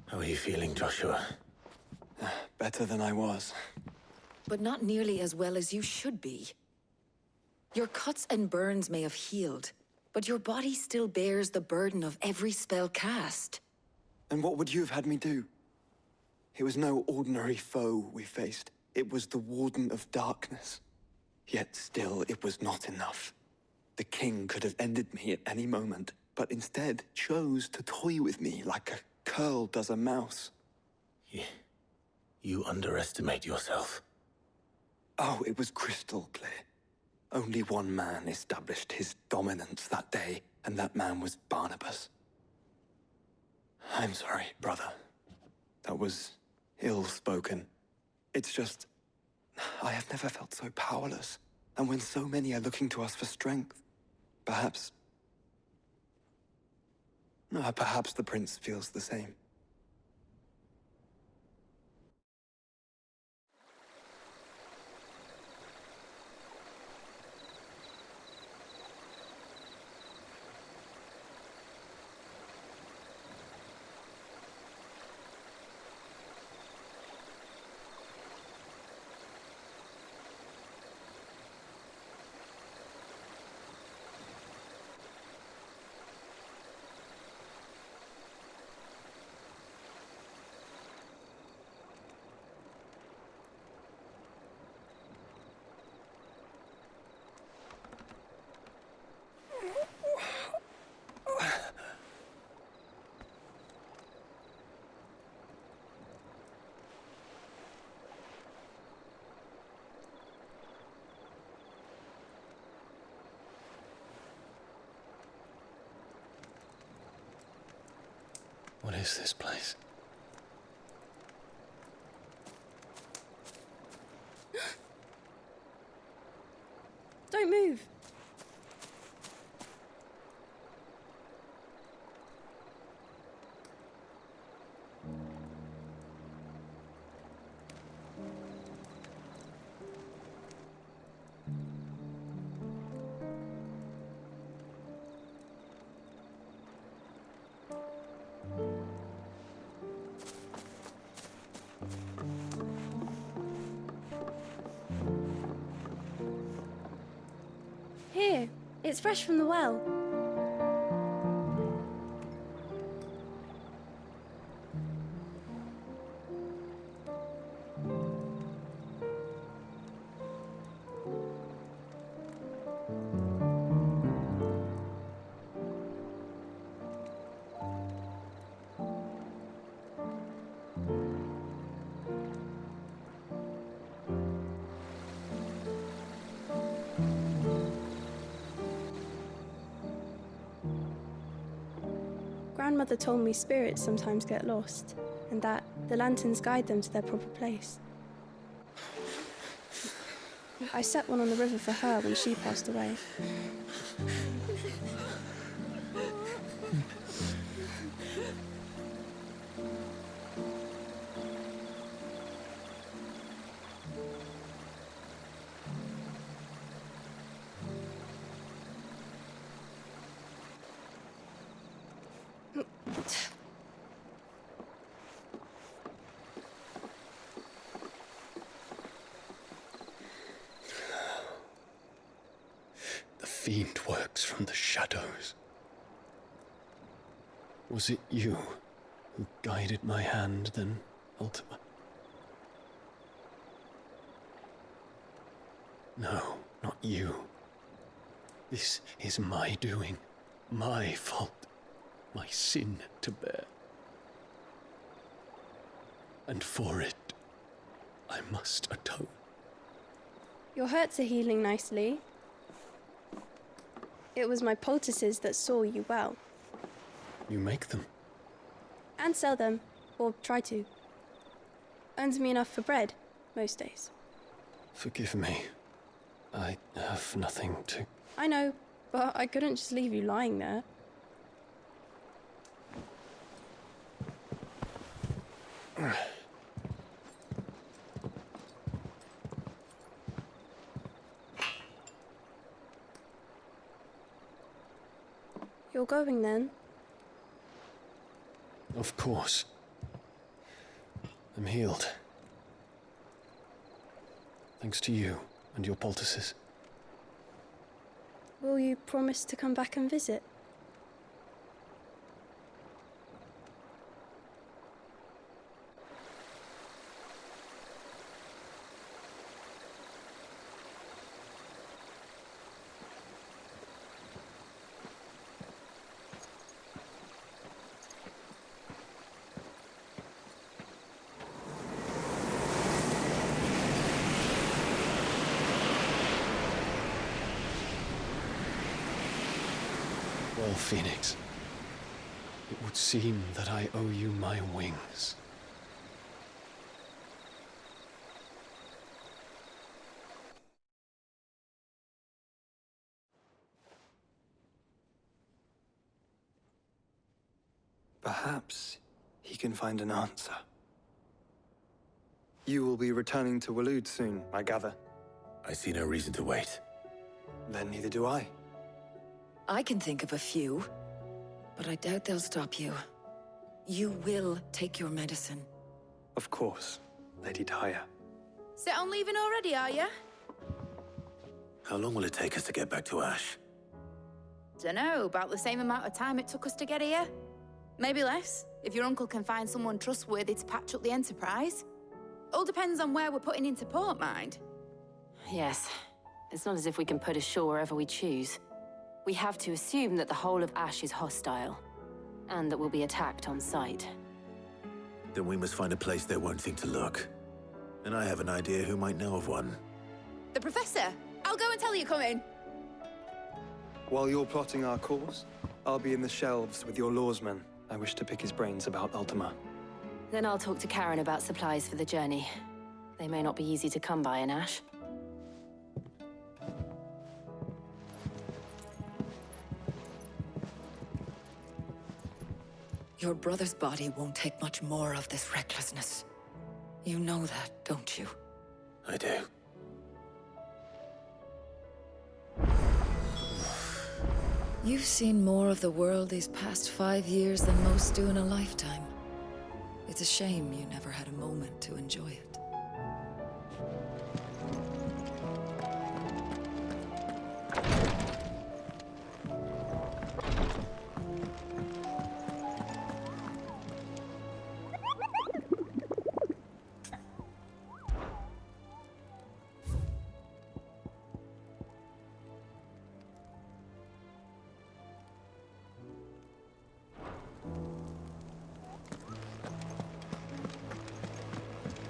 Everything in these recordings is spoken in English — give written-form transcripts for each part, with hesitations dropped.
How are you feeling, Joshua? Better than I was. But not nearly as well as you should be. Your cuts and burns may have healed, but your body still bears the burden of every spell cast. And what would you have had me do? It was no ordinary foe we faced. It was the Warden of Darkness. Yet still, it was not enough. The king could have ended me at any moment, but instead chose to toy with me like a curl does a mouse. You underestimate yourself. Oh, it was crystal clear. Only one man established his dominance that day, and that man was Barnabas. I'm sorry, brother. That was ill-spoken. It's just, I have never felt so powerless. And when so many are looking to us for strength, perhaps the prince feels the same. What is this place? Don't move. Here, it's fresh from the well. Grandmother told me spirits sometimes get lost, and that the lanterns guide them to their proper place. I set one on the river for her when she passed away. The fiend works from the shadows. Was it you who guided my hand, then ultimately? No, not you. This is my doing, my fault, my sin to bear. And for it, I must atone. Your hurts are healing nicely. It was my poultices that saw you well. You make them? And sell them, or try to. Earns me enough for bread, most days. Forgive me. I have nothing to... I know, but I couldn't just leave you lying there. You're going then? Of course. I'm healed. Thanks to you and your poultices. Will you promise to come back and visit? Well, Phoenix, it would seem that I owe you my wings. Perhaps he can find an answer. You will be returning to Waloed soon, I gather. I see no reason to wait. Then neither do I. I can think of a few, but I doubt they'll stop you. You will take your medicine. Of course, Lady Daya. Set on leaving already, are you? How long will it take us to get back to Ash? Dunno, about the same amount of time it took us to get here. Maybe less, if your uncle can find someone trustworthy to patch up the Enterprise. All depends on where we're putting into port, mind. Yes. It's not as if we can put ashore wherever we choose. We have to assume that the whole of Ash is hostile, and that we'll be attacked on sight. Then we must find a place they won't think to look. And I have an idea who might know of one. The Professor! I'll go and tell you coming. While you're plotting our course, I'll be in the shelves with your lawsman. I wish to pick his brains about Ultima. Then I'll talk to Karen about supplies for the journey. They may not be easy to come by in Ash. Your brother's body won't take much more of this recklessness. You know that, don't you? I do. You've seen more of the world these past 5 years than most do in a lifetime. It's a shame you never had a moment to enjoy it.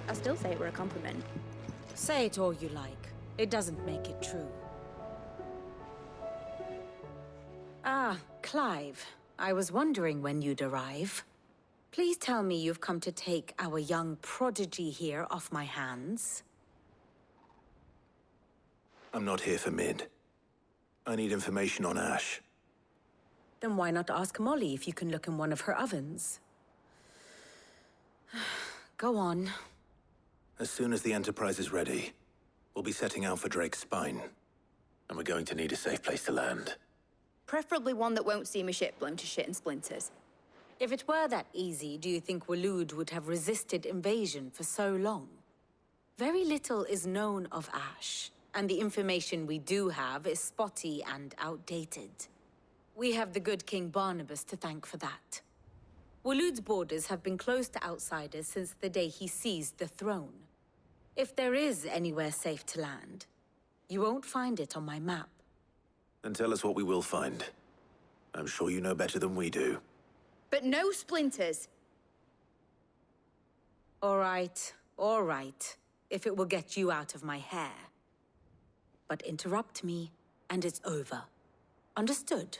I still say it were a compliment. Say it all you like. It doesn't make it true. Ah, Clive. I was wondering when you'd arrive. Please tell me you've come to take our young prodigy here off my hands. I'm not here for Mid. I need information on Ash. Then why not ask Molly if you can look in one of her ovens? Go on. As soon as the Enterprise is ready, we'll be setting out for Drake's Spine. And we're going to need a safe place to land. Preferably one that won't see my ship blown to shit and splinters. If it were that easy, do you think Waloed would have resisted invasion for so long? Very little is known of Ash, and the information we do have is spotty and outdated. We have the good King Barnabas to thank for that. Waloed's borders have been closed to outsiders since the day he seized the throne. If there is anywhere safe to land, you won't find it on my map. Then tell us what we will find. I'm sure you know better than we do. But no splinters. All right, if it will get you out of my hair. But interrupt me, and it's over. Understood?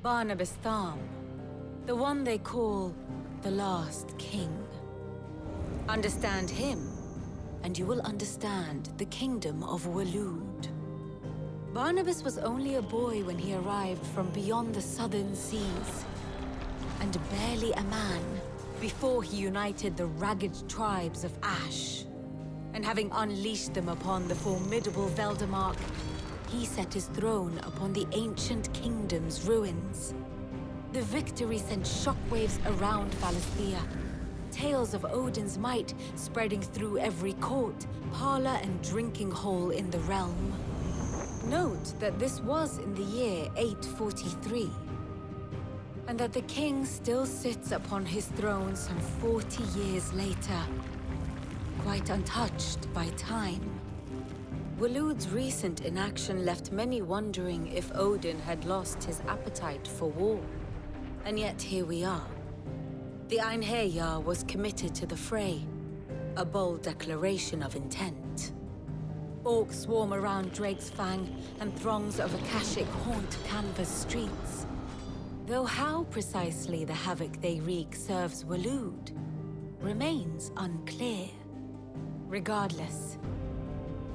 Barnabas Tham, the one they call the Last King. Understand him, and you will understand the kingdom of Waloed. Barnabas was only a boy when he arrived from beyond the southern seas, and barely a man before he united the ragged tribes of Ash. And having unleashed them upon the formidable Veldamark, he set his throne upon the ancient kingdom's ruins. The victory sent shockwaves around Valisthea. Tales of Odin's might spreading through every court, parlor, and drinking hole in the realm. Note that this was in the year 843, and that the king still sits upon his throne some 40 years later, quite untouched by time. Waloed's recent inaction left many wondering if Odin had lost his appetite for war. And yet here we are. The Einherjar was committed to the fray, a bold declaration of intent. Orcs swarm around Drake's Fang, and throngs of Akashic haunt Canva's streets. Though how precisely the havoc they wreak serves Waloed remains unclear. Regardless,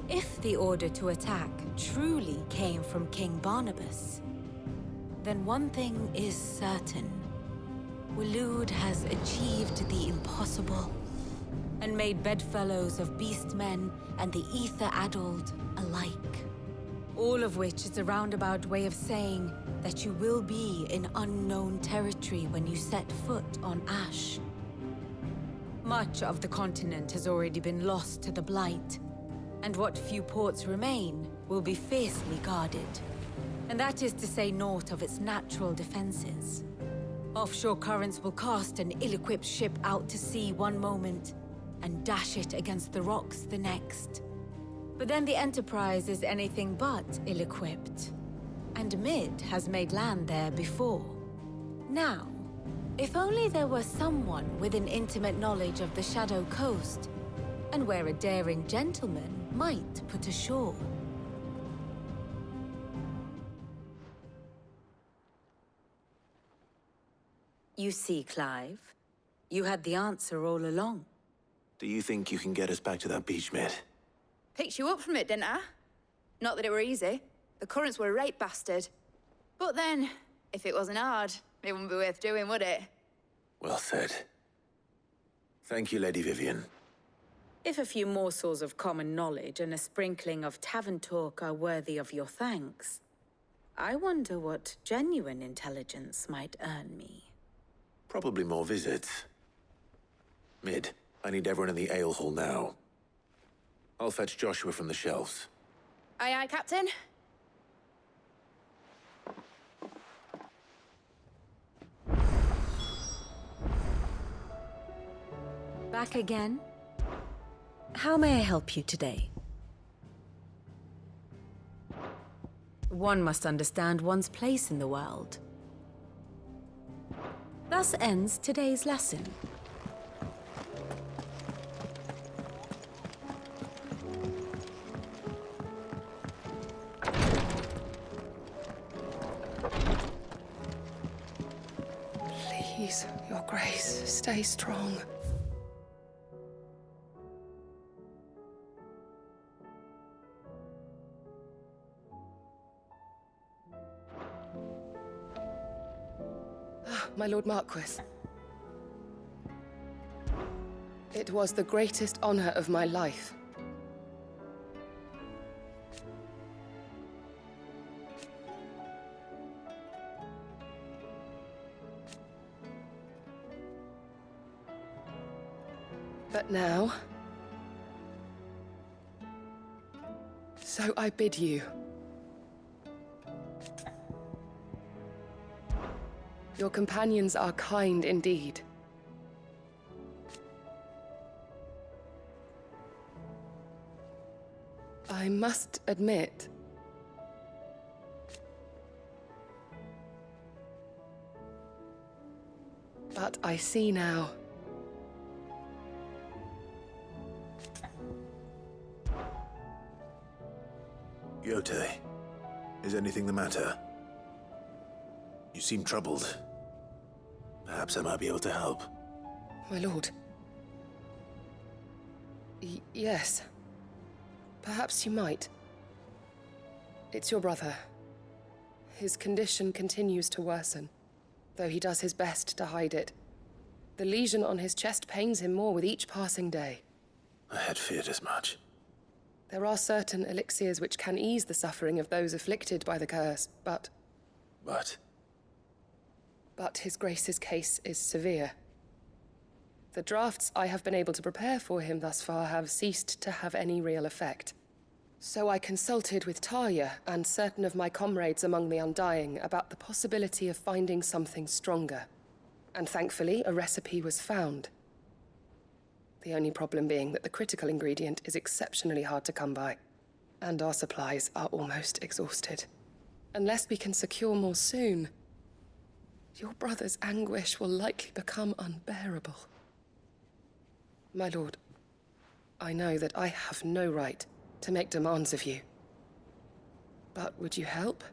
if the order to attack truly came from King Barnabas, then one thing is certain. Waloed has achieved the impossible, and made bedfellows of beastmen and the ether-addled alike. All of which is a roundabout way of saying that you will be in unknown territory when you set foot on Ash. Much of the continent has already been lost to the Blight, and what few ports remain will be fiercely guarded. And that is to say naught of its natural defenses. Offshore currents will cast an ill-equipped ship out to sea one moment, and dash it against the rocks the next. But then the Enterprise is anything but ill-equipped. And Mid has made land there before. Now, if only there were someone with an intimate knowledge of the Shadow Coast, and where a daring gentleman might put ashore. You see, Clive, you had the answer all along. Do you think you can get us back to that beach, Mid? Picked you up from it, didn't I? Not that it were easy. The currents were a right bastard. But then, if it wasn't hard, it wouldn't be worth doing, would it? Well said. Thank you, Lady Vivian. If a few morsels of common knowledge and a sprinkling of tavern talk are worthy of your thanks, I wonder what genuine intelligence might earn me. Probably more visits. Mid, I need everyone in the ale hall now. I'll fetch Joshua from the shelves. Aye, aye, Captain. Back again? How may I help you today? One must understand one's place in the world. Thus ends today's lesson. Please, Your Grace, stay strong. My Lord Marquis. It was the greatest honor of my life. But now, so I bid you. Your companions are kind indeed. I must admit, but I see now. Yote, is anything the matter? You seem troubled. Perhaps I might be able to help. My lord. Yes. Perhaps you might. It's your brother. His condition continues to worsen, though he does his best to hide it. The lesion on his chest pains him more with each passing day. I had feared as much. There are certain elixirs which can ease the suffering of those afflicted by the curse, but... But His Grace's case is severe. The drafts I have been able to prepare for him thus far have ceased to have any real effect. So I consulted with Talia and certain of my comrades among the Undying about the possibility of finding something stronger. And thankfully, a recipe was found. The only problem being that the critical ingredient is exceptionally hard to come by, and our supplies are almost exhausted. Unless we can secure more soon, your brother's anguish will likely become unbearable. My lord, I know that I have no right to make demands of you. But would you help?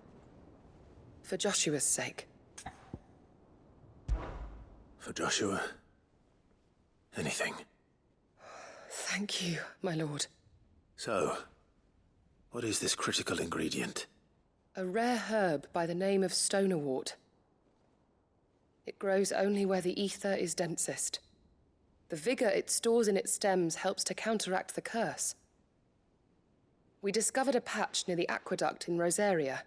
For Joshua's sake. for Joshua, anything. Thank you, my lord. So, what is this critical ingredient? A rare herb by the name of stonerwort. It grows only where the ether is densest. The vigor it stores in its stems helps to counteract the curse. We discovered a patch near the aqueduct in Rosaria.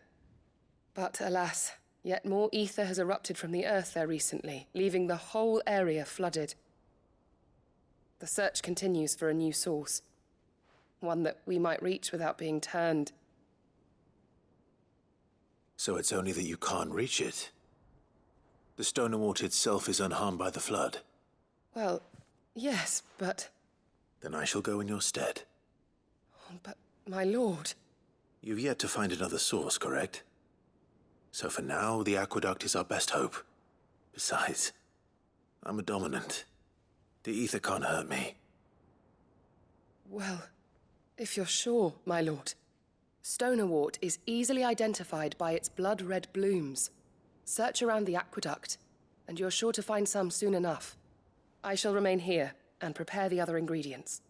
But alas, yet more ether has erupted from the earth there recently, leaving the whole area flooded. The search continues for a new source. One that we might reach without being turned. So it's only that you can't reach it? The stonerwort itself is unharmed by the flood? Well, yes, but... Then I shall go in your stead. But, my lord... You've yet to find another source, correct? So for now, the aqueduct is our best hope. Besides, I'm a dominant. The ether can't hurt me. Well, if you're sure, my lord. Stonerwort is easily identified by its blood-red blooms. Search around the aqueduct, and you're sure to find some soon enough. I shall remain here and prepare the other ingredients.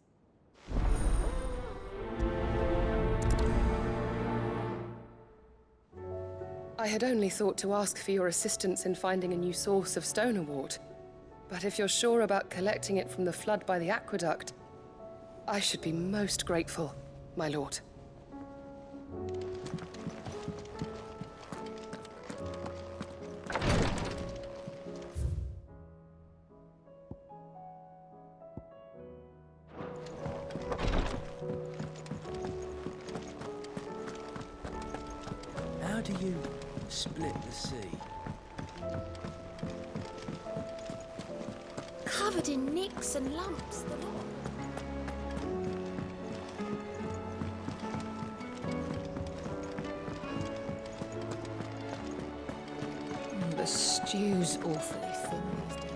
I had only thought to ask for your assistance in finding a new source of stonerwort. But if you're sure about collecting it from the flood by the aqueduct, I should be most grateful, my lord. How do you split the sea? Covered in nicks and lumps, the lot. The stew's awfully thin these days.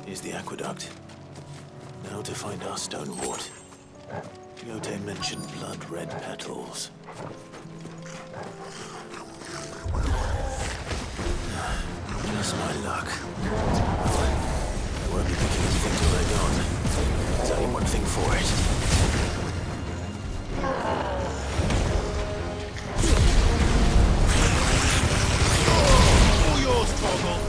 Here's the aqueduct. Now to find our stonerwort. Yote mentioned blood-red petals. Just my luck. I won't be picking anything till they're gone. There's only one thing for it. All yours, Toggle!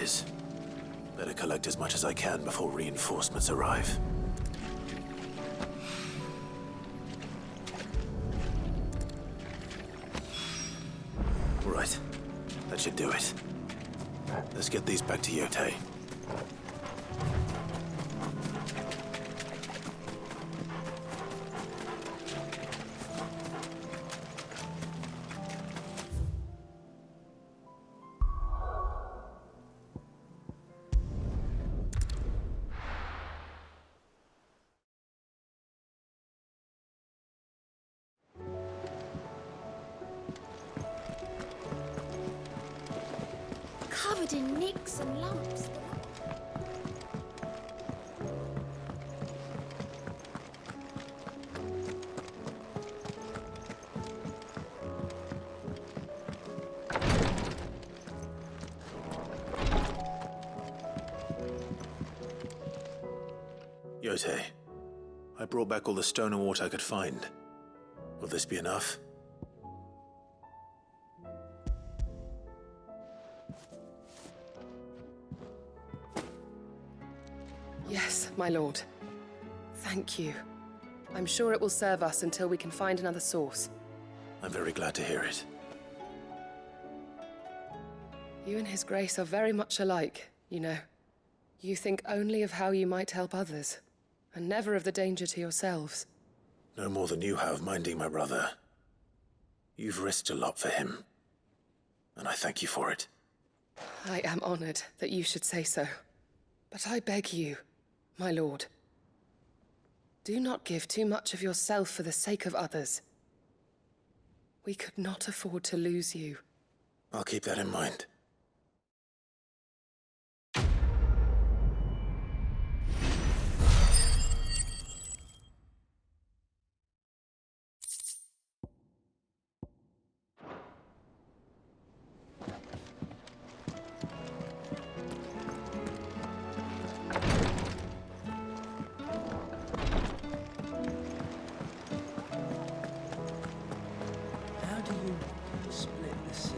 is. Better collect as much as I can before reinforcements arrive. Right. That should do it. Let's get these back to Yote. Covered in nicks and lumps. Yote, I brought back all the stone and water I could find. Will this be enough? Yes, my lord. Thank you. I'm sure it will serve us until we can find another source. I'm very glad to hear it. You and His Grace are very much alike, you know. You think only of how you might help others, and never of the danger to yourselves. No more than you have minding my brother. You've risked a lot for him, and I thank you for it. I am honored that you should say so. But I beg you, my lord, do not give too much of yourself for the sake of others. We could not afford to lose you. I'll keep that in mind. How do you split the sea?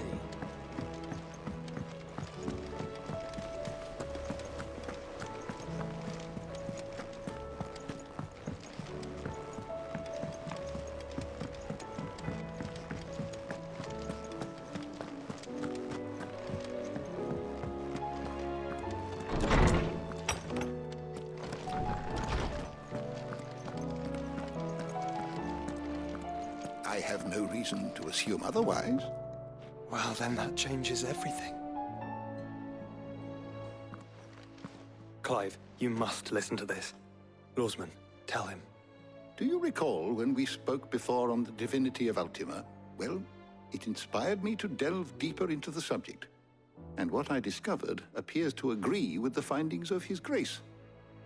I have no reason to assume otherwise. Well, then that changes everything. Clive, you must listen to this. Lawsman, tell him. Do you recall when we spoke before on the divinity of Ultima? Well, it inspired me to delve deeper into the subject. And what I discovered appears to agree with the findings of His Grace.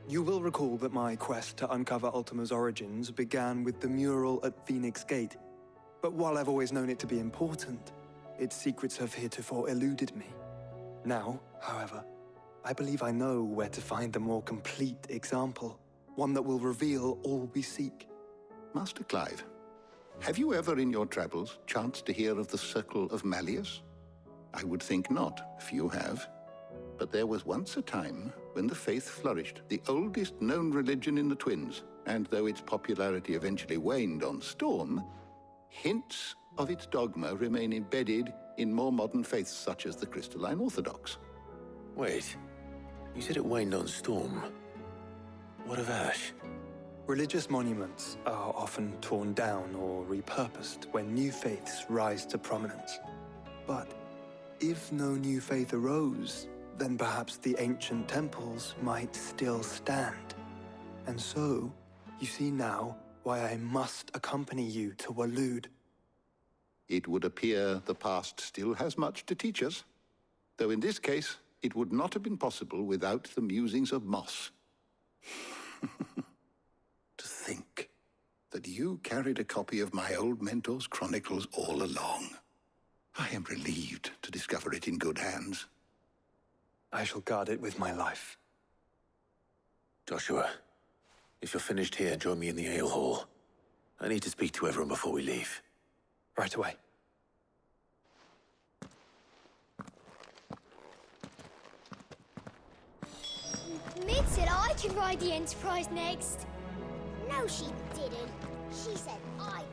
You will recall that my quest to uncover Ultima's origins began with the mural at Phoenix Gate. But while I've always known it to be important, its secrets have heretofore eluded me. Now, however, I believe I know where to find the more complete example, one that will reveal all we seek. Master Clive, have you ever in your travels chanced to hear of the Circle of Malleus? I would think not, if you have. But there was once a time when the faith flourished, the oldest known religion in the Twins, and though its popularity eventually waned on storm, hints of its dogma remain embedded in more modern faiths such as the Crystalline Orthodox. Wait, you said it waned on storm. What of ash? Religious monuments are often torn down or repurposed when new faiths rise to prominence. But if no new faith arose, then perhaps the ancient temples might still stand. And so, you see now why I must accompany you to Waloed. It would appear the past still has much to teach us, though in this case, it would not have been possible without the musings of Moss. To think that you carried a copy of my old mentor's chronicles all along. I am relieved to discover it in good hands. I shall guard it with my life. Joshua, if you're finished here, join me in the ale hall. I need to speak to everyone before we leave. Right away. Mid said I can ride the Enterprise next. No, she didn't. She said I could.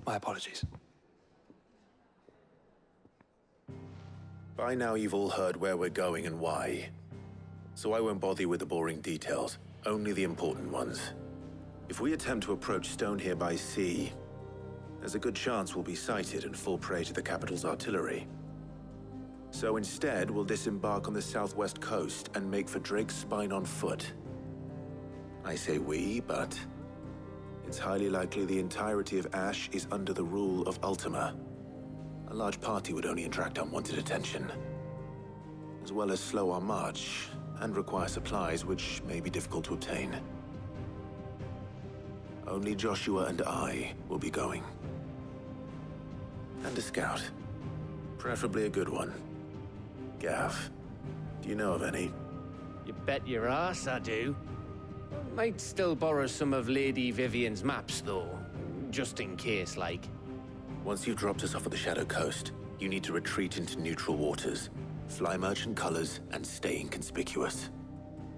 My apologies. By now you've all heard where we're going and why. So I won't bother you with the boring details, only the important ones. If we attempt to approach Stone here by sea, there's a good chance we'll be sighted and fall prey to the capital's artillery. So instead, we'll disembark on the southwest coast and make for Drake's Spine on foot. I say we, but it's highly likely the entirety of Ash is under the rule of Ultima. A large party would only attract unwanted attention, as well as slow our march and require supplies which may be difficult to obtain. Only Joshua and I will be going. And a scout. Preferably a good one. Gav, do you know of any? You bet your ass I do. Might still borrow some of Lady Vivian's maps, though. Just in case, like. Once you've dropped us off at the Shadow Coast, you need to retreat into neutral waters, fly merchant colors, and stay inconspicuous.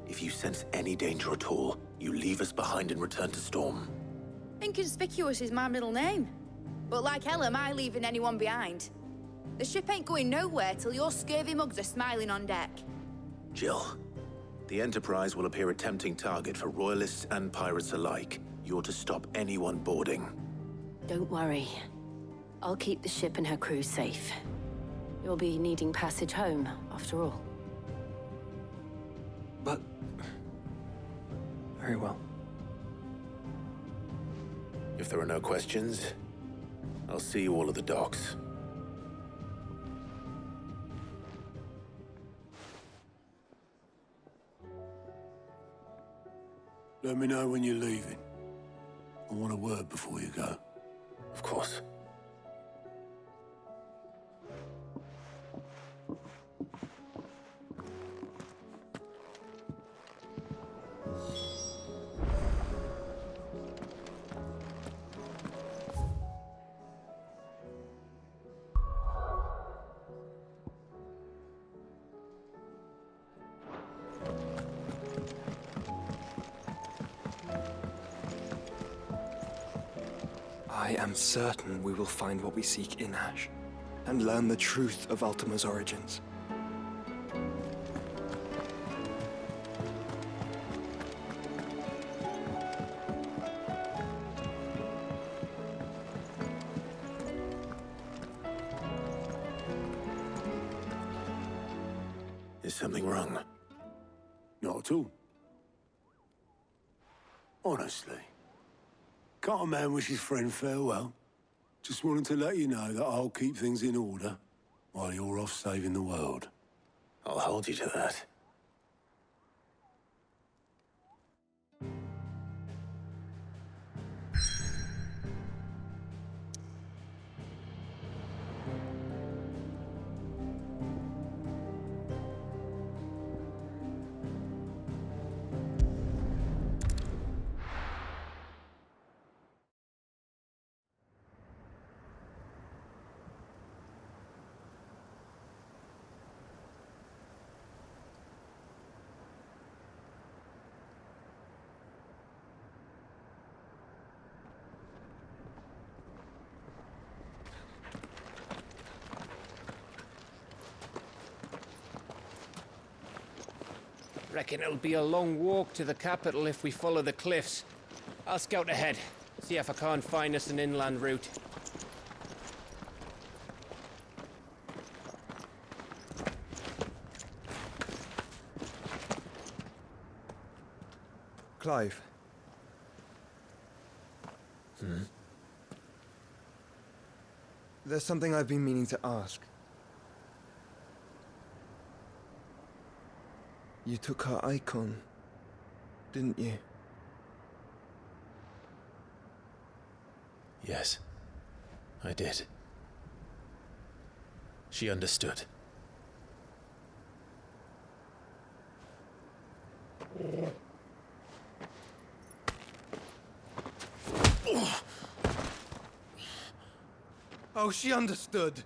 If you sense any danger at all, you leave us behind and return to Storm. Inconspicuous is my middle name. But like hell am I leaving anyone behind. The ship ain't going nowhere till your scurvy mugs are smiling on deck. Jill, the Enterprise will appear a tempting target for royalists and pirates alike. You're to stop anyone boarding. Don't worry. I'll keep the ship and her crew safe. You'll be needing passage home, after all. But... very well. If there are no questions, I'll see you all at the docks. Let me know when you're leaving. I want a word before you go. Of course. I am certain we will find what we seek in Ash, and learn the truth of Ultima's origins. Is something wrong? Not at all. Honestly. Can't a man wish his friend farewell? Just wanted to let you know that I'll keep things in order while you're off saving the world. I'll hold you to that. Reckon it'll be a long walk to the capital if we follow the cliffs. I'll scout ahead, see if I can't find us an inland route. Clive. There's something I've been meaning to ask. You took her icon, didn't you? Yes, I did. She understood. Oh, she understood.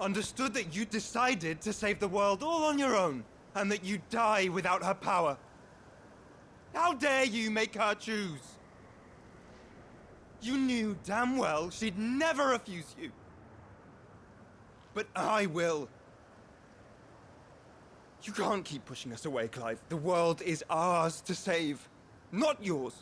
Understood that you decided to save the world all on your own, and that you'd die without her power. How dare you make her choose? You knew damn well she'd never refuse you. But I will. You can't keep pushing us away, Clive. The world is ours to save, not yours.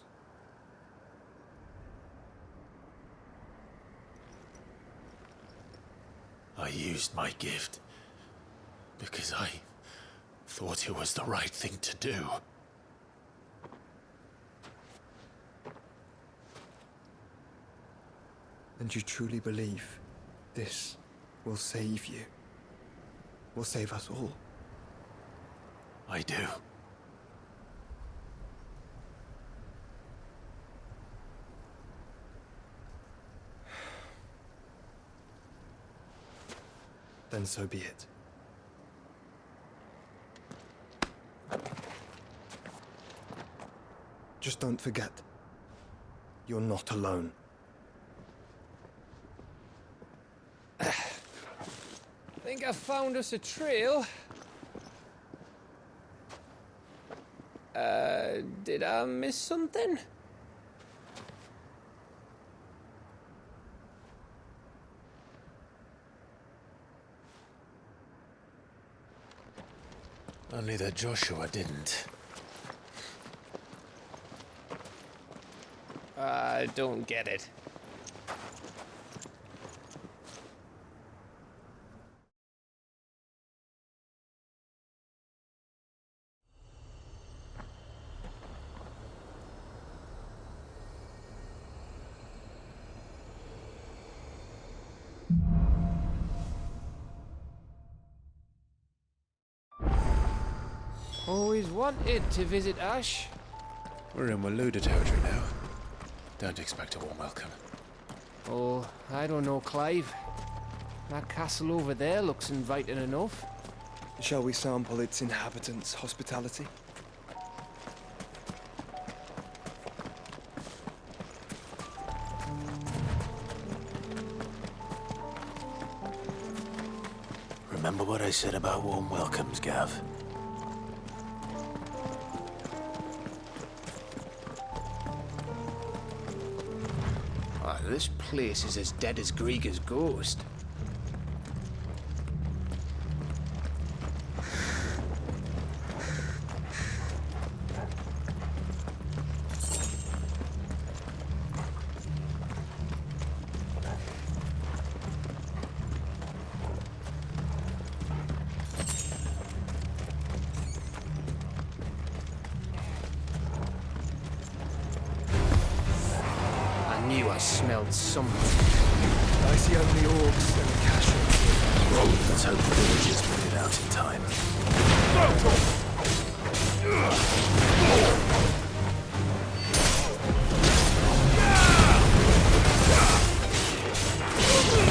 I used my gift because I thought it was the right thing to do. And you truly believe this will save you? Will save us all? I do. Then so be it. Just don't forget, you're not alone. Think I found us a trail. Did I miss something? Only that Joshua didn't. I don't get it. Always wanted to visit Ash. We're in Waluda territory now. Don't expect a warm welcome. Oh, I don't know, Clive. That castle over there looks inviting enough. Shall we sample its inhabitants' hospitality? Remember what I said about warm welcomes, Gav? This place is as dead as Grieger's ghost. I smelled something. I see only orcs and casuals. Let's hope the villagers put it out in time.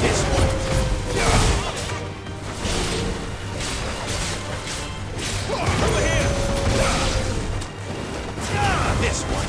This one. Over here. This one.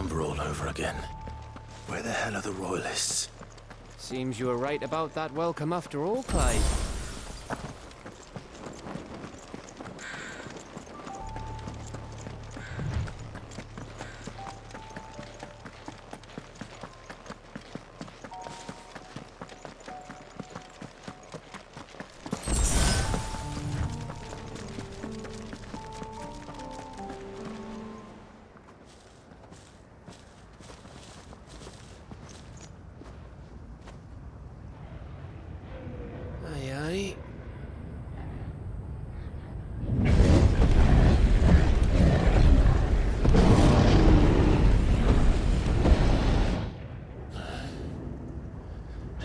number all over again. Where the hell are the royalists? Seems you were right about that welcome after all, Clive.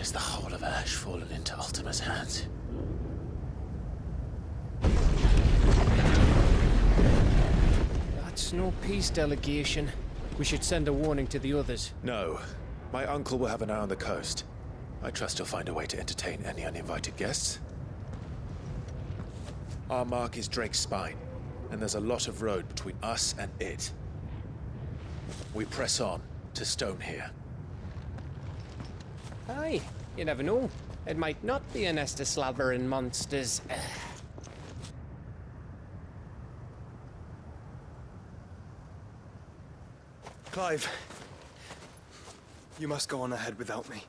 Is the whole of Ash fallen into Ultima's hands? That's no peace delegation. We should send a warning to the others. No. My uncle will have an eye on the coast. I trust he'll find a way to entertain any uninvited guests. Our mark is Drake's Spine, and there's a lot of road between us and it. We press on to Stone here. Aye, you never know. It might not be a nest of slabbering monsters. Clive, you must go on ahead without me.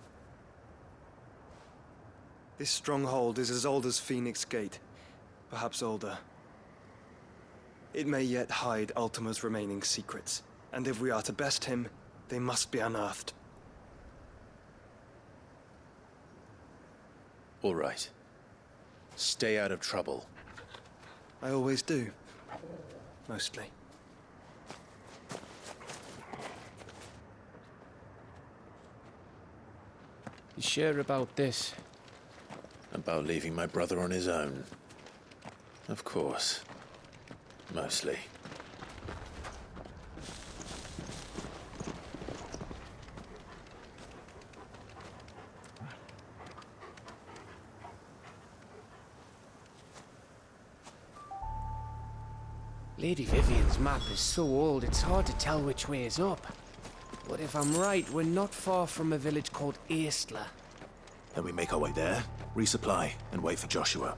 This stronghold is as old as Phoenix Gate, perhaps older. It may yet hide Ultima's remaining secrets, and if we are to best him, they must be unearthed. All right. Stay out of trouble. I always do. Mostly. You sure about this? About leaving my brother on his own? Of course. Mostly. Lady Vivian's map is so old, it's hard to tell which way is up. But if I'm right, we're not far from a village called Aistla. Then we make our way there, resupply, and wait for Joshua.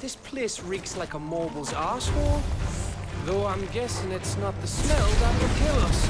This place reeks like a mobile's arsehole. Though I'm guessing it's not the smell that will kill us.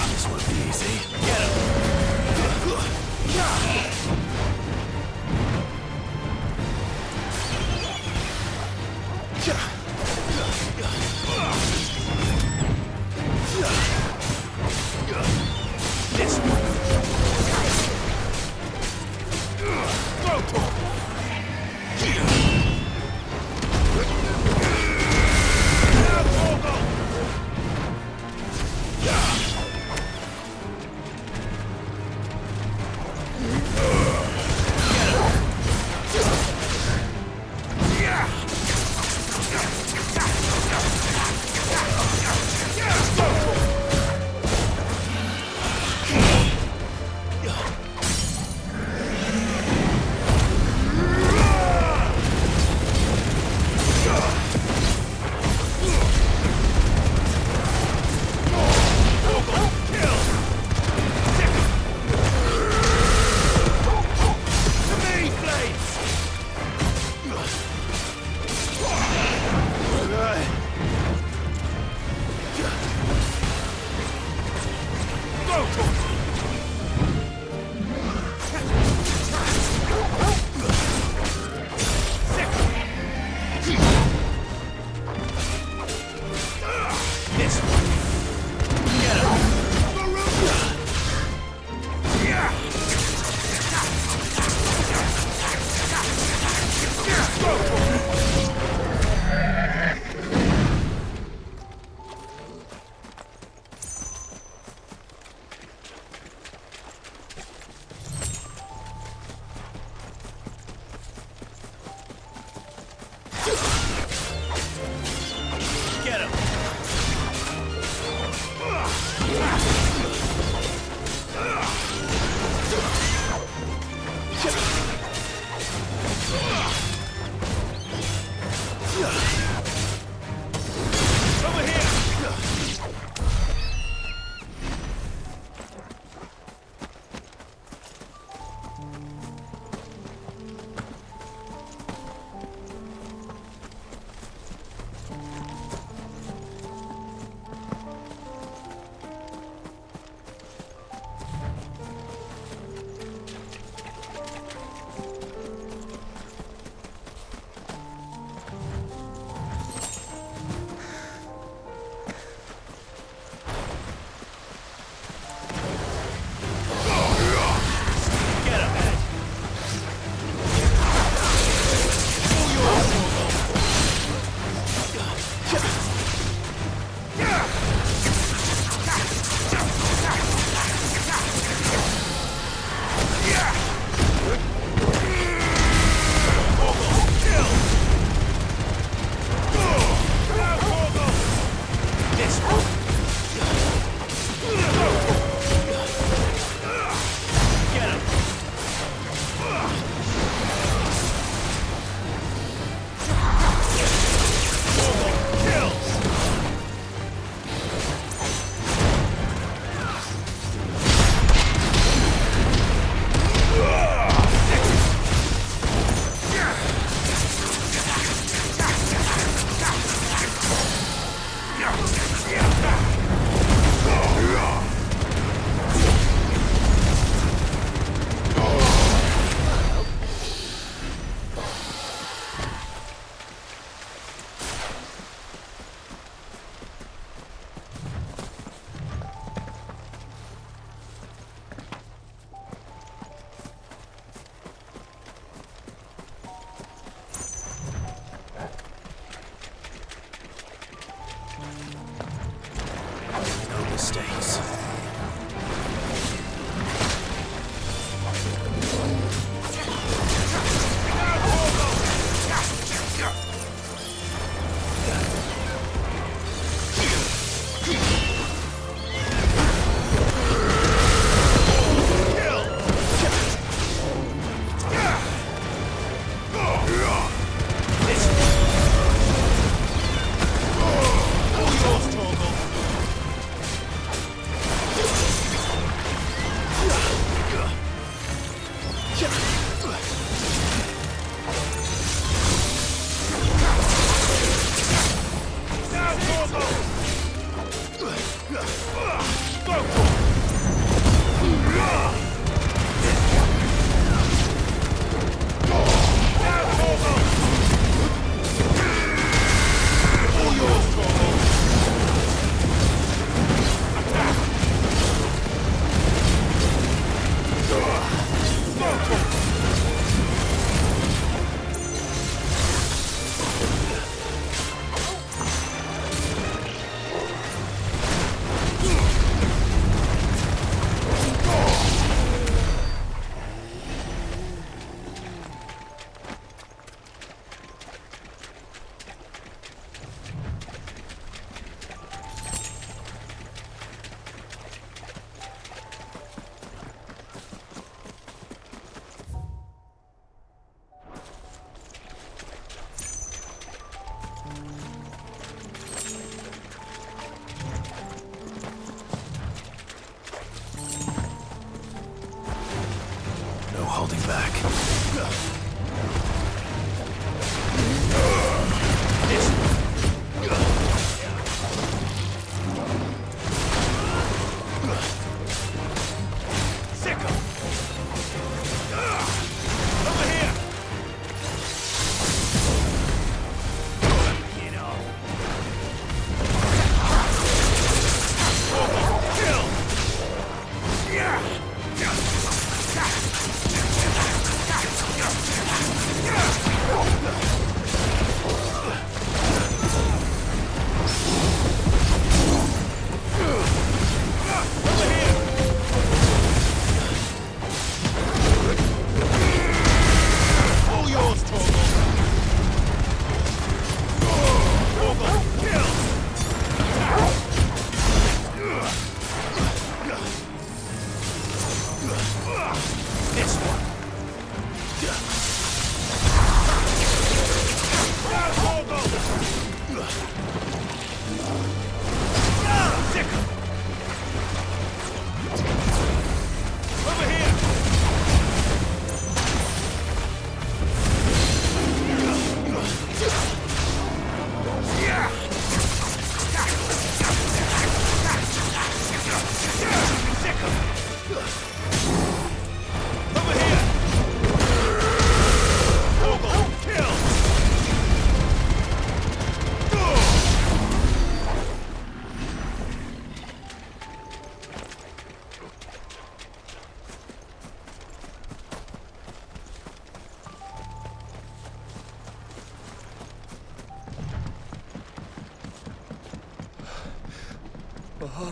This won't be easy. Get him! This one.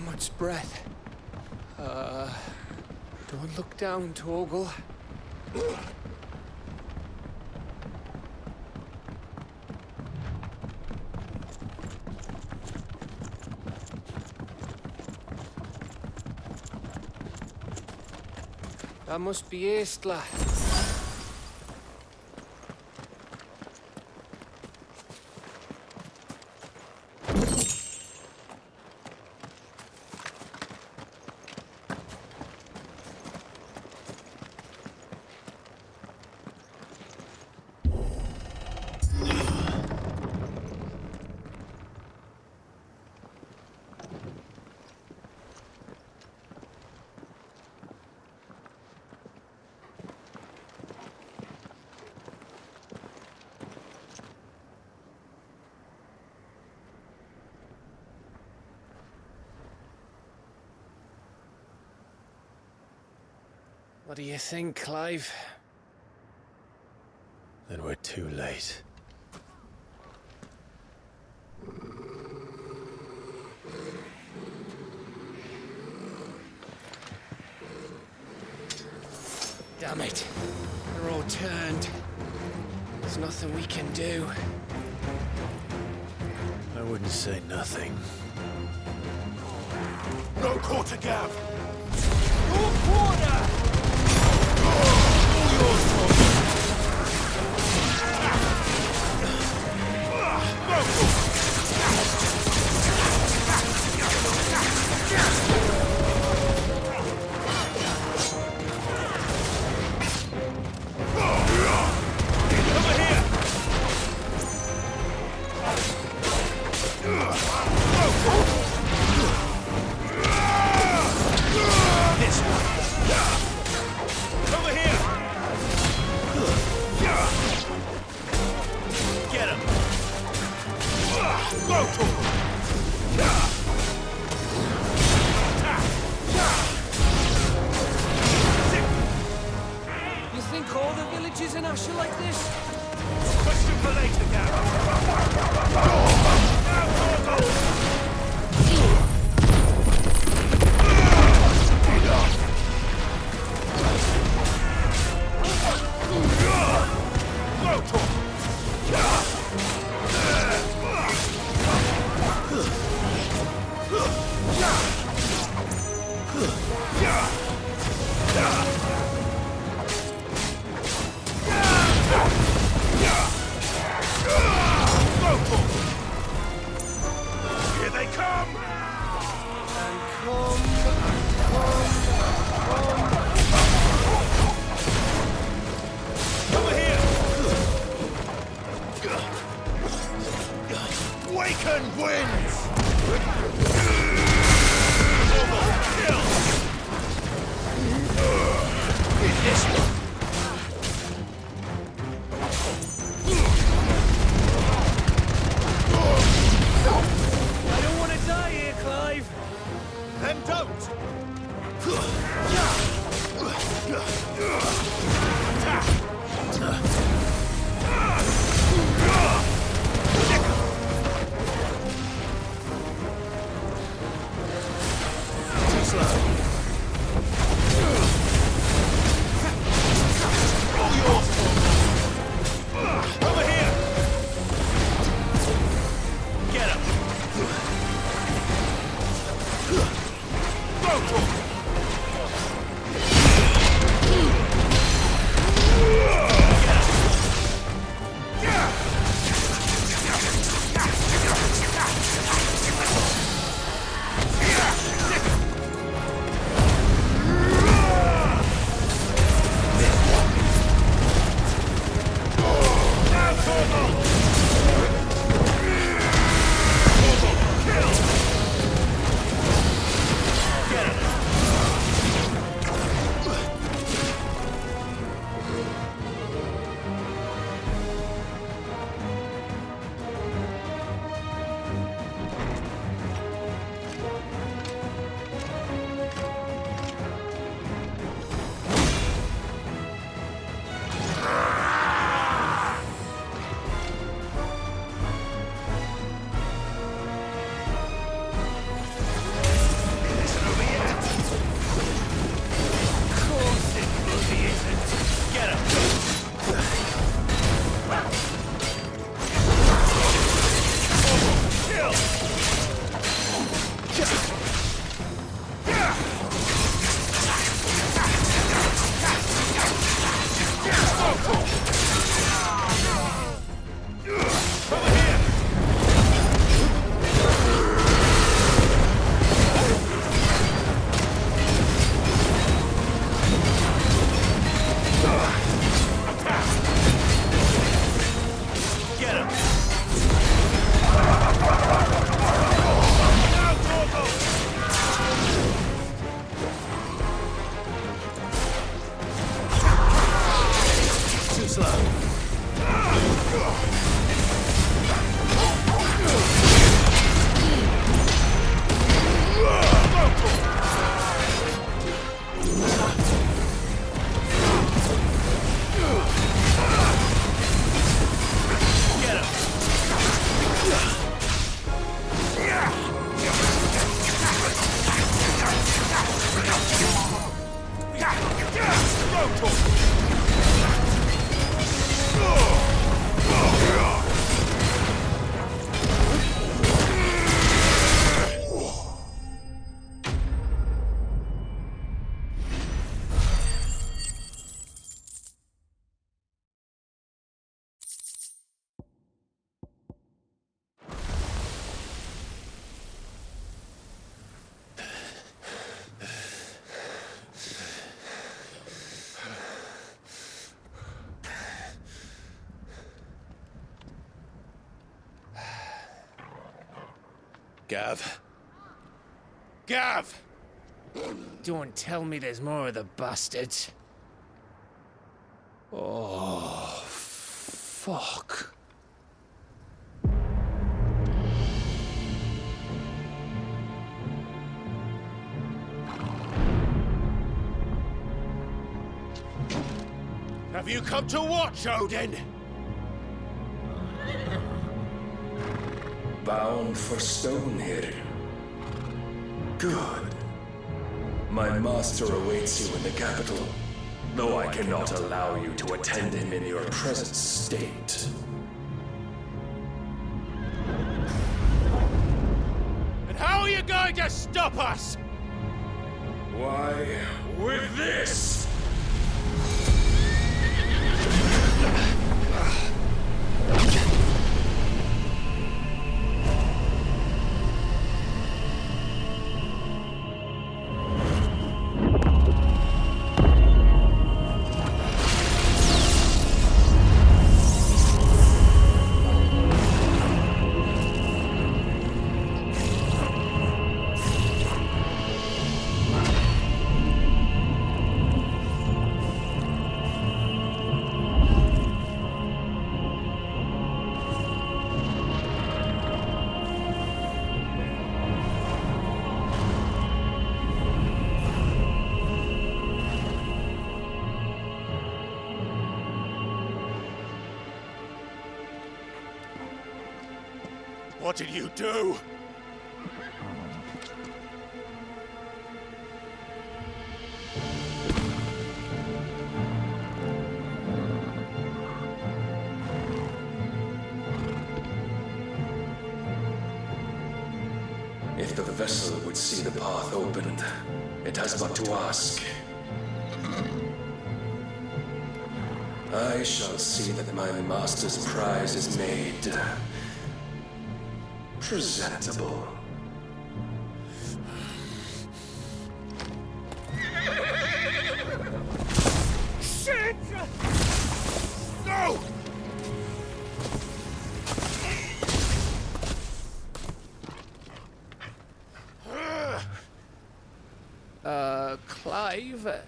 Much breath. Don't look down, Torgal. That must be Eastla. What do you think, Clive? Then we're too late. Damn it. They're all turned. There's nothing we can do. I wouldn't say nothing. No quarter, Gav! No quarter! All yours, Tom! Then don't! Gav? Gav! Don't tell me there's more of the bastards. Oh, fuck. Have you come to watch, Odin? Bound for Stonehill. Good. My master awaits you in the capital, though I cannot allow you to attend him in your present state. And how are you going to stop us? Why, with this! What did you do? If the vessel would see the path opened, it has but to ask. I shall see that my master's prize is made presentable. Shit! No! Clive,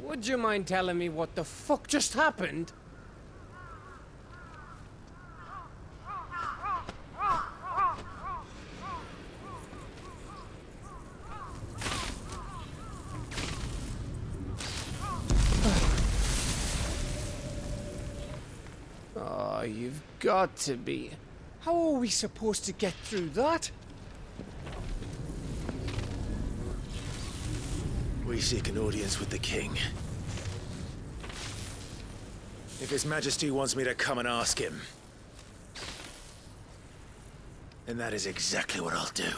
would you mind telling me what the fuck just happened? Oh, you've got to be. How are we supposed to get through that? We seek an audience with the king. If His Majesty wants me to come and ask him, then that is exactly what I'll do.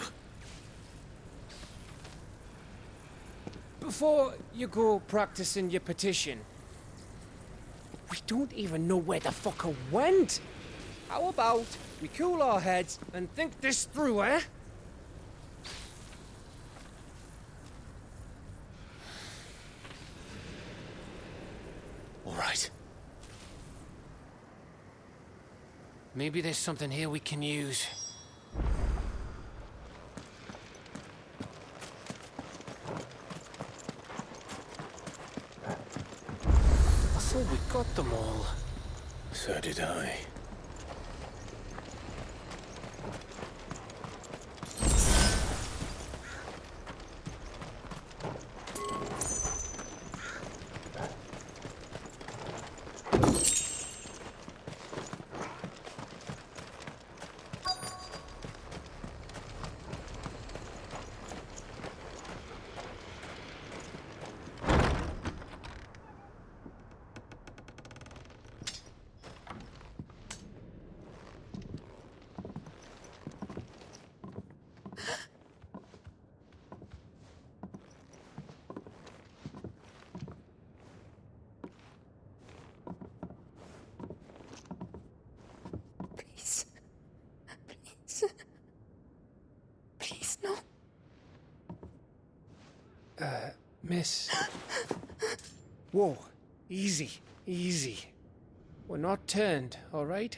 Before you go practicing your petition, we don't even know where the fucker went. How about we cool our heads and think this through, eh? All right. Maybe there's something here we can use. I thought we got them all. So did I. Please, no. Miss. Whoa, easy, easy. We're not turned, all right?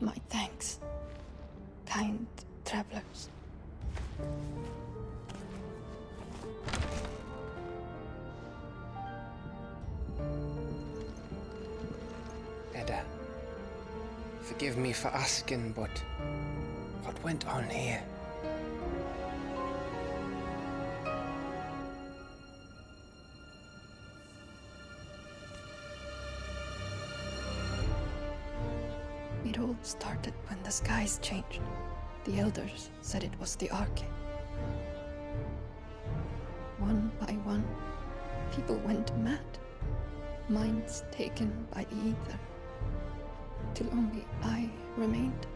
My thanks, kind travelers. Edda, forgive me for asking, but what went on here? It all started when the skies changed. The elders said it was the Arcade. One by one, people went mad. Minds taken by the ether. Till only I remained.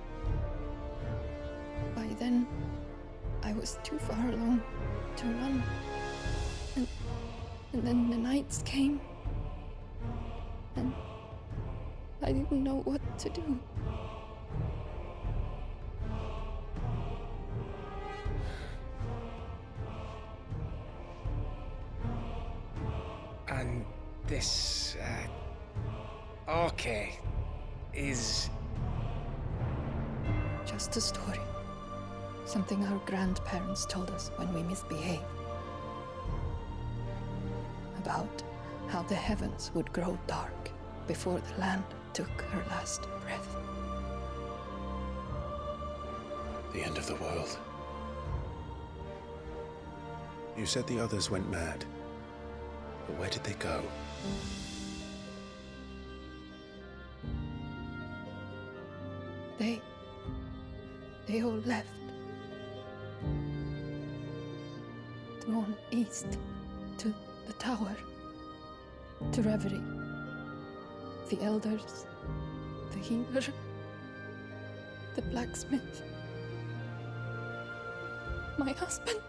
By then, I was too far along to run. And then the nights came. And I didn't know what to do. And this, Arcade is... Just a story. Something our grandparents told us when we misbehaved. About how the heavens would grow dark before the land took her last breath. The end of the world. You said the others went mad. But where did they go? They all left. Drawn east to the tower, to reverie. The elders, the healer, the blacksmith, my husband.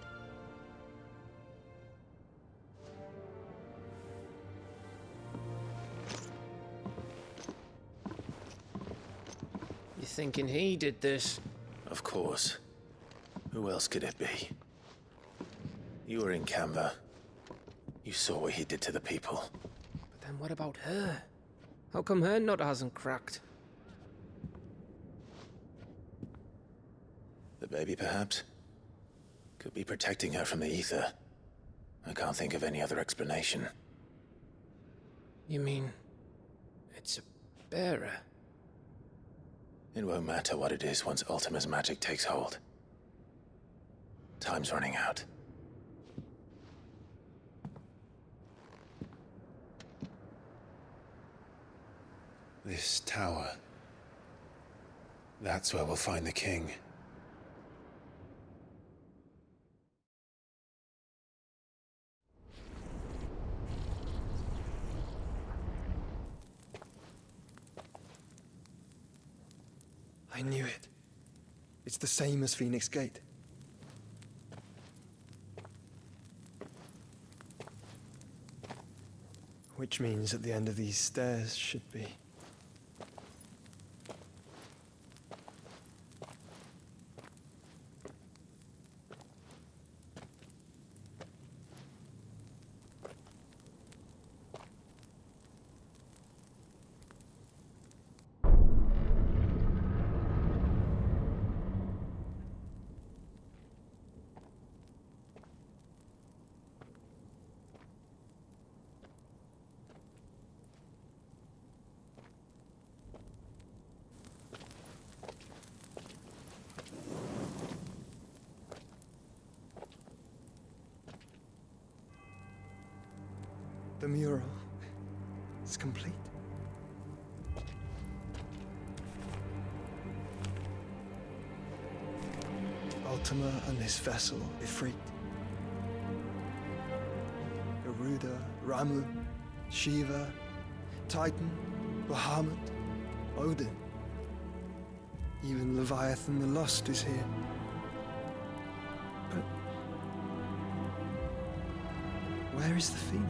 You thinking he did this? Of course. Who else could it be? You were in Canva. You saw what he did to the people. But then what about her? How come her nut hasn't cracked? The baby, perhaps? Could be protecting her from the ether. I can't think of any other explanation. You mean... it's a bearer? It won't matter what it is once Ultima's magic takes hold. Time's running out. This tower. That's where we'll find the king. I knew it. It's the same as Phoenix Gate. Which means at the end of these stairs should be... The mural is complete. Ultima and his vessel, Ifrit. Garuda, Ramu, Shiva, Titan, Bahamut, Odin. Even Leviathan the Lost is here. But where is the Phoenix?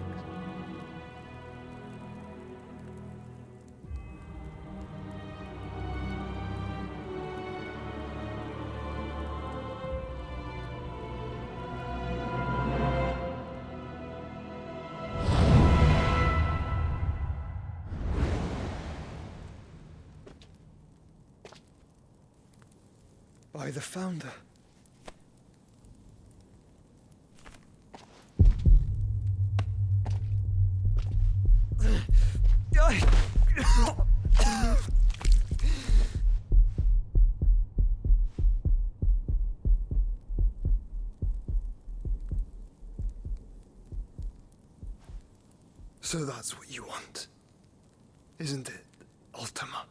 By the Founder. So that's what you want, isn't it, Ultima?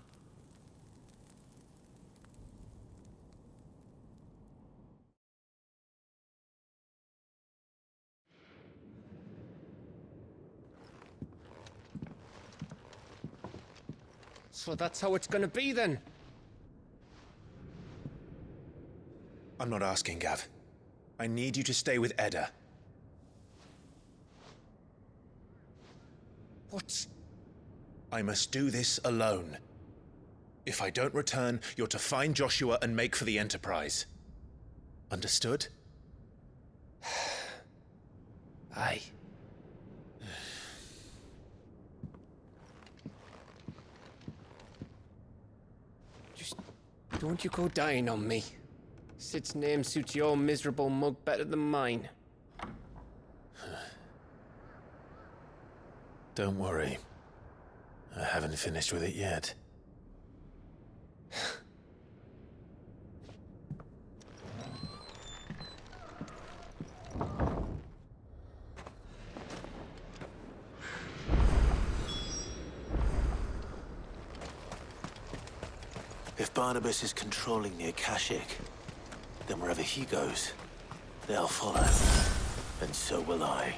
So that's how it's gonna be then? I'm not asking, Gav. I need you to stay with Edda. What? I must do this alone. If I don't return, you're to find Joshua and make for the Enterprise. Understood? Aye. Just don't you go dying on me. Sid's name suits your miserable mug better than mine. Don't worry. I haven't finished with it yet. If Barnabas is controlling the Akashic, then wherever he goes, they'll follow. And so will I.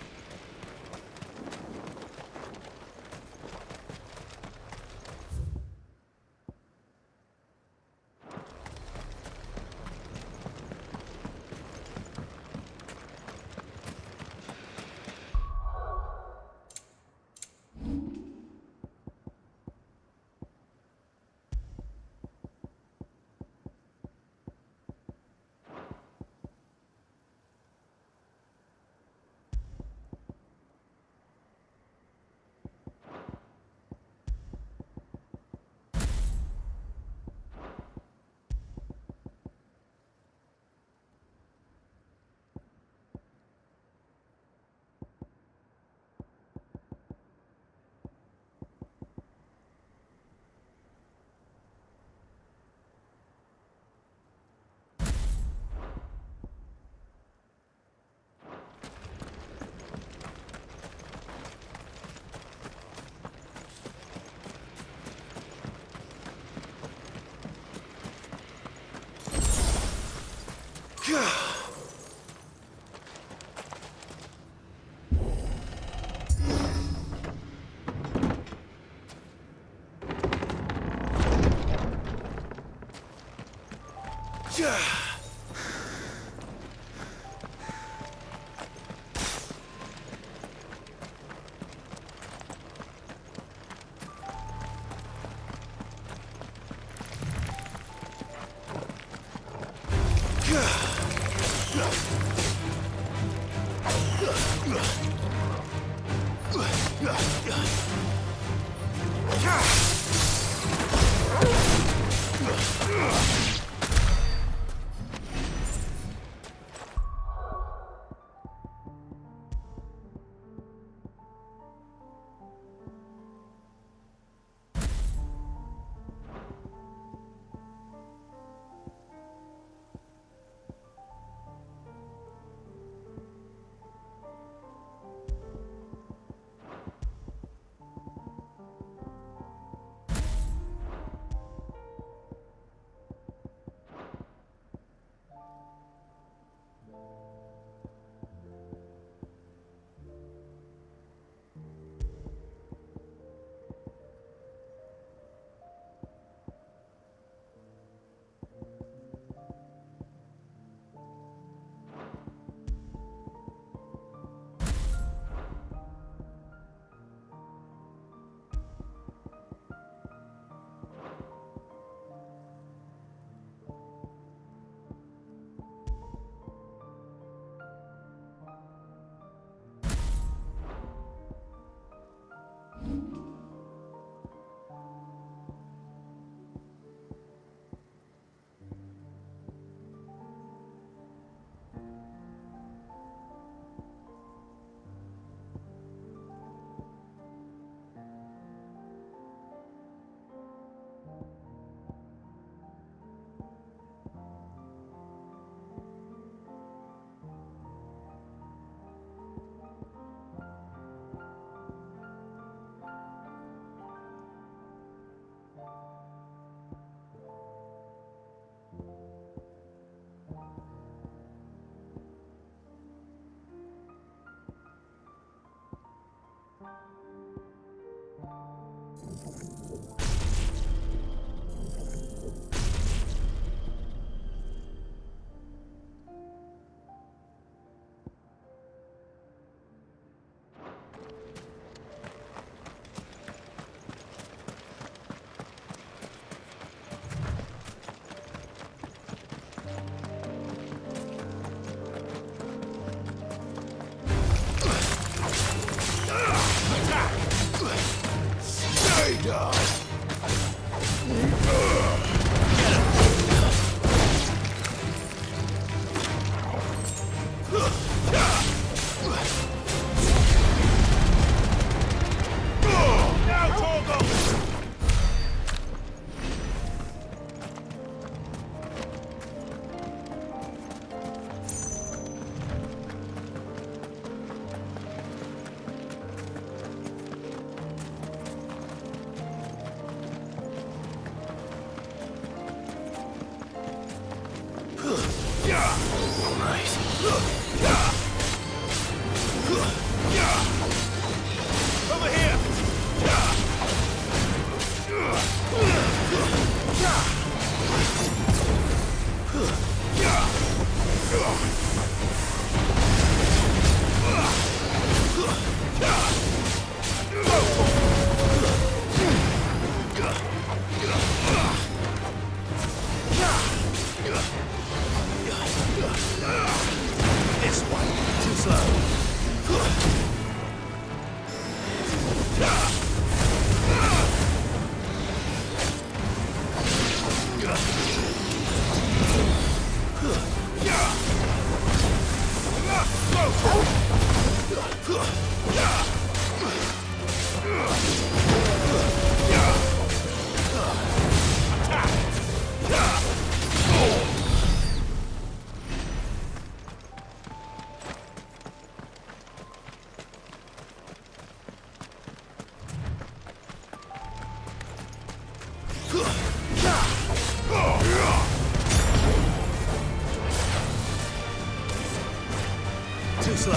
Too slow.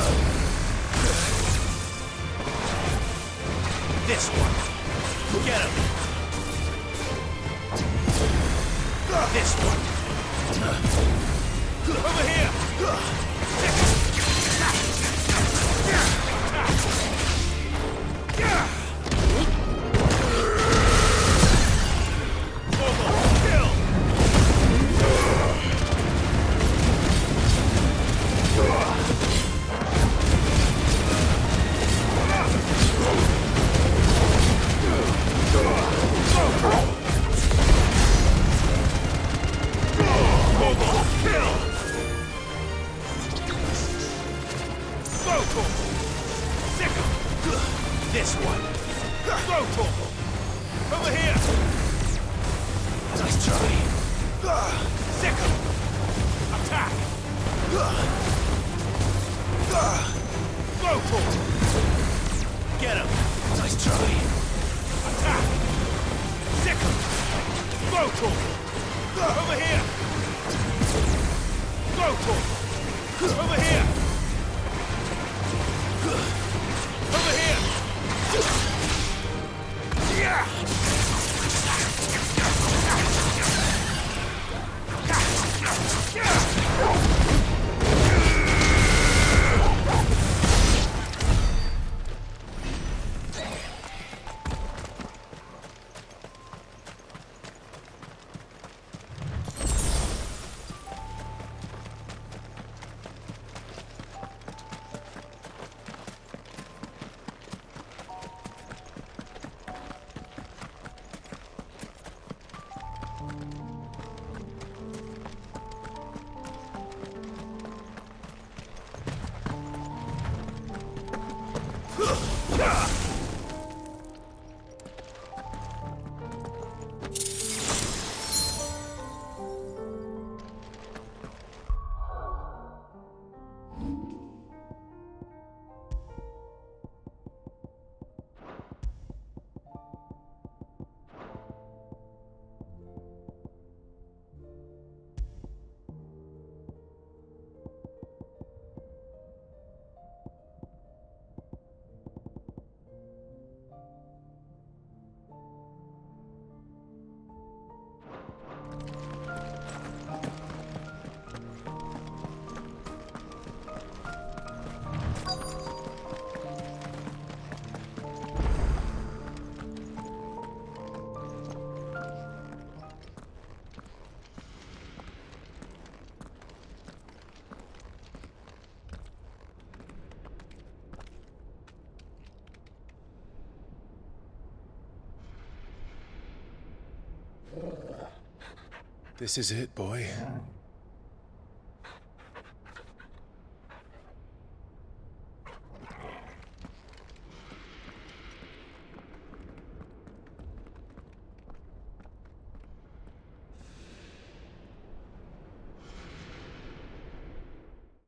This one. Get him. This one. Over here. This one. Over here. Nice try. Sickle. Attack. Get him. Nice try. Attack. Sickle. Over here. Over here. Over here! Yeah! This is it, boy.